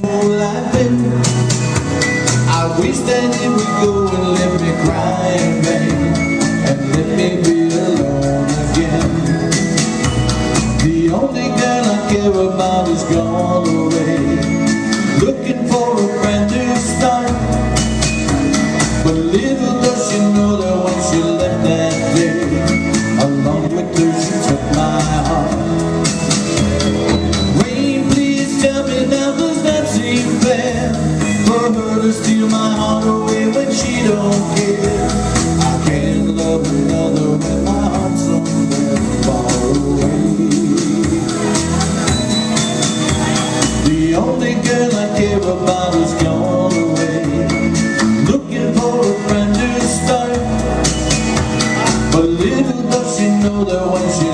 life in. I wish that it would go and let me cry in vain, and let me be alone again. The only girl I care about is gone away, looking for a brand new start. But little does she know that when she left that day, along with her she took my heart. Rain, please tell me now, does that seem fair? For her to steal my heart away when she don't care. I can't love another when my heart's somewhere far away. The only girl I care about is gone away, looking for a brand new start. But little does she know that when she